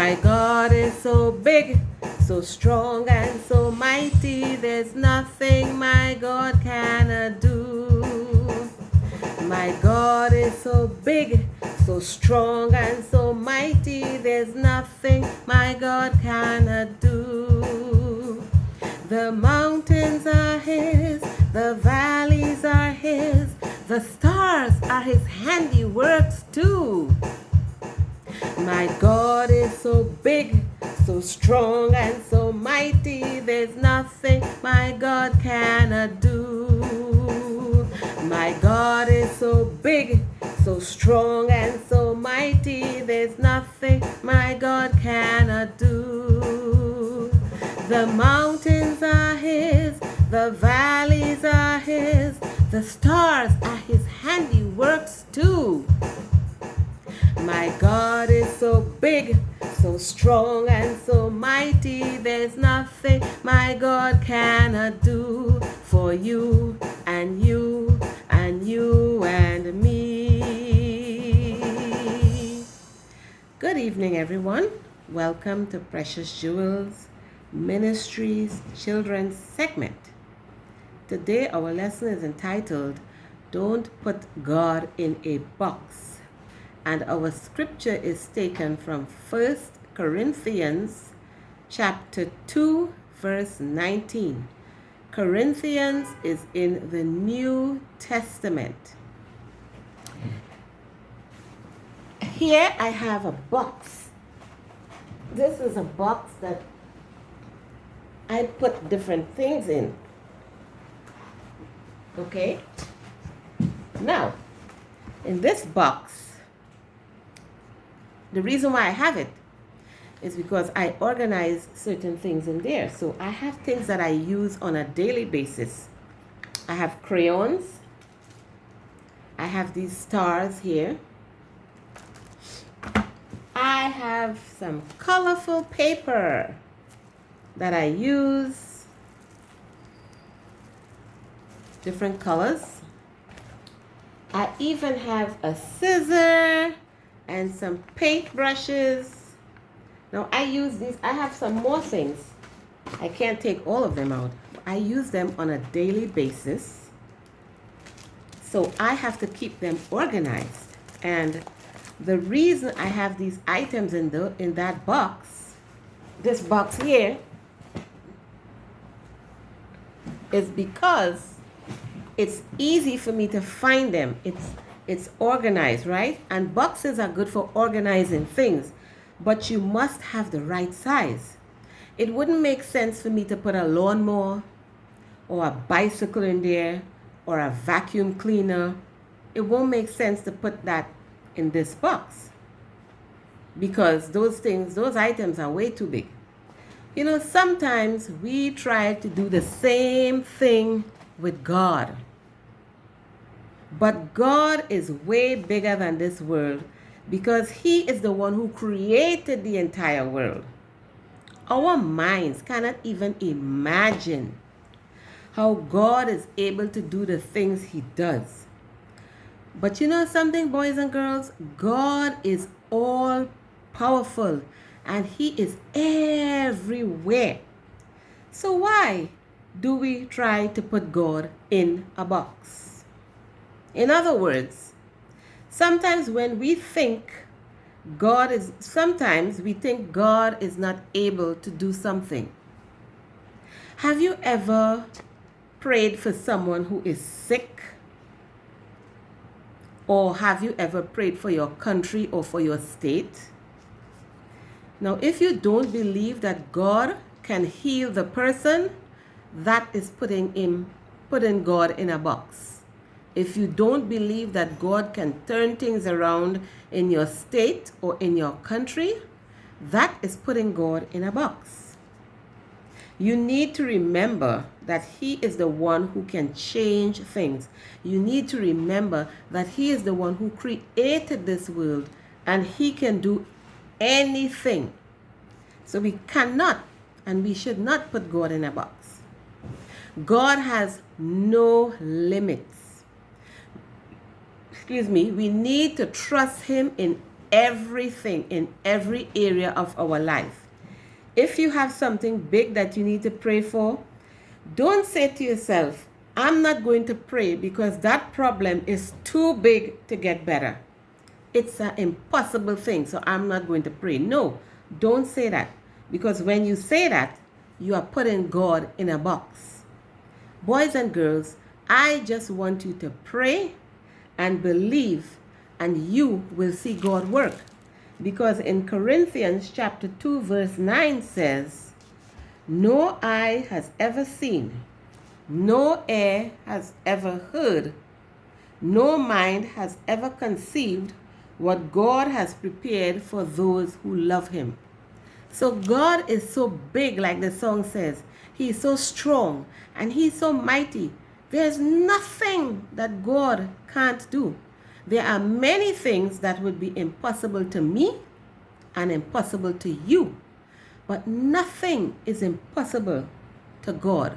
My God is so big, so strong and so mighty, there's nothing my God cannot do. My God is so big, so strong and so mighty, there's nothing my God cannot do. The mountains are His, the valleys are His, the stars are His handiworks too. My God is so big, so strong and so mighty, there's nothing my God cannot do. My God is so big, so strong and so mighty, there's nothing my God cannot do. The mountains are His, the valleys are His, the stars are His handiworks too. My God is so big, so strong and so mighty, there's nothing my God cannot do for you and you and you and me. Good evening, everyone. Welcome to Precious Jewels Ministries Children's segment. Today our lesson is entitled, Don't Put God in a Box. And our scripture is taken from 1 Corinthians chapter 2, verse 19. Corinthians is in the New Testament. Here I have a box. This is a box that I put different things in. Okay? Now, in this box, the reason why I have it is because I organize certain things in there. So I have things that I use on a daily basis. I have crayons. I have these stars here. I have some colorful paper that I use. Different colors. I even have a scissor and some paintbrushes. Now I use these. I have some more things. I can't take all of them out. I use them on a daily basis. So I have to keep them organized. And the reason I have these items in that box, this box here, is because it's easy for me to find them. It's organized, right? And boxes are good for organizing things, but you must have the right size. It wouldn't make sense for me to put a lawnmower or a bicycle in there or a vacuum cleaner. It won't make sense to put that in this box because those items are way too big. You know, sometimes we try to do the same thing with God. But God is way bigger than this world because He is the one who created the entire world. Our minds cannot even imagine how God is able to do the things He does. But you know something, boys and girls? God is all powerful and He is everywhere. So why do we try to put God in a box? In other words, sometimes we think God is not able to do something. Have you ever prayed for someone who is sick? Or have you ever prayed for your country or for your state? Now, if you don't believe that God can heal the person, that is putting God in a box. If you don't believe that God can turn things around in your state or in your country, that is putting God in a box. You need to remember that He is the one who can change things. You need to remember that He is the one who created this world and He can do anything. So we cannot and we should not put God in a box. God has no limits. We need to trust Him in everything, in every area of our life. If you have something big that you need to pray for, don't say to yourself, I'm not going to pray because that problem is too big to get better. It's an impossible thing, so I'm not going to pray. No, don't say that. Because when you say that, you are putting God in a box. Boys and girls, I just want you to pray and believe, and you will see God work. Because in Corinthians chapter 2 verse 9 says, no eye has ever seen, no ear has ever heard, no mind has ever conceived what God has prepared for those who love him. So God is so big, like the song says. He is so strong and he's so mighty. There's nothing that God can't do. There are many things that would be impossible to me and impossible to you. But nothing is impossible to God.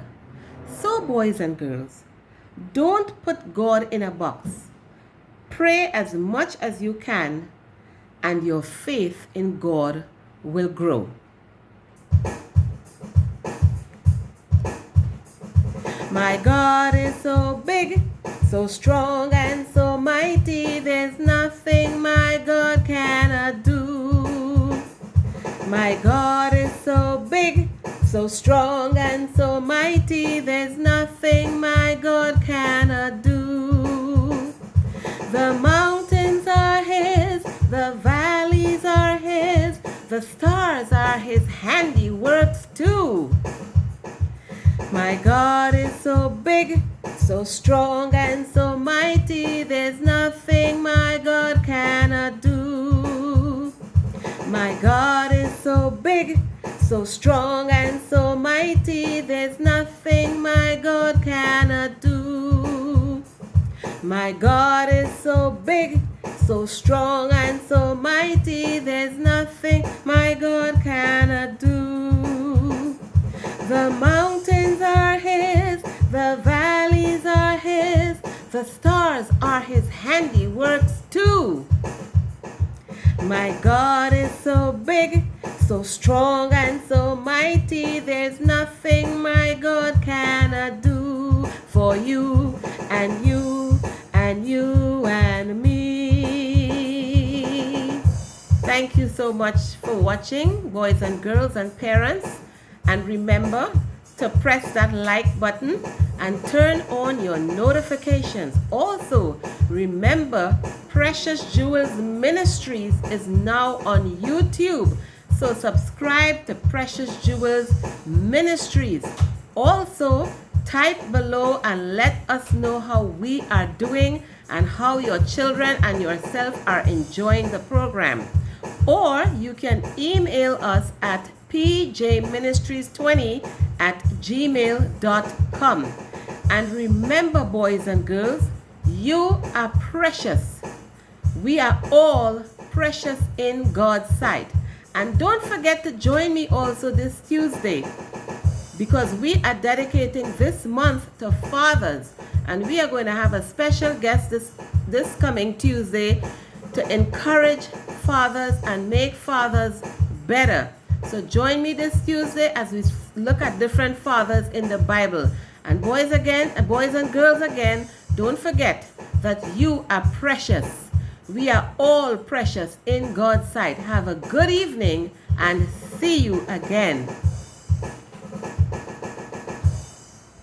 So boys and girls, don't put God in a box. Pray as much as you can, and your faith in God will grow. My God is so big, so strong and so mighty, there's nothing my God cannot do. My God is so big, so strong and so mighty, there's nothing my God cannot do. The mountains are his, the valleys are his, the stars are his handiworks too. My God is so big, so strong and so mighty, there's nothing my God cannot do. My God is so big, so strong and so mighty, there's nothing my God cannot do. My God is so big, so strong and so mighty, there's nothing my God cannot do. The mountains are his, the valleys are his, the stars are his handiworks too. My God is so big, so strong and so mighty, there's nothing my God cannot do for you and you and you and me. Thank you so much for watching, boys and girls and parents. And remember to press that like button and turn on your notifications. Also, remember Precious Jewels Ministries is now on YouTube. So subscribe to Precious Jewels Ministries. Also, type below and let us know how we are doing and how your children and yourself are enjoying the program. Or you can email us at pjministries20@gmail.com. And remember, boys and girls, you are precious. We are all precious in God's sight. And don't forget to join me also this Tuesday, because we are dedicating this month to fathers, and we are going to have a special guest this coming Tuesday to encourage fathers and make fathers better. So join me this Tuesday as we look at different fathers in the Bible. And boys and girls again, don't forget that you are precious. We are all precious in God's sight. Have a good evening and see you again.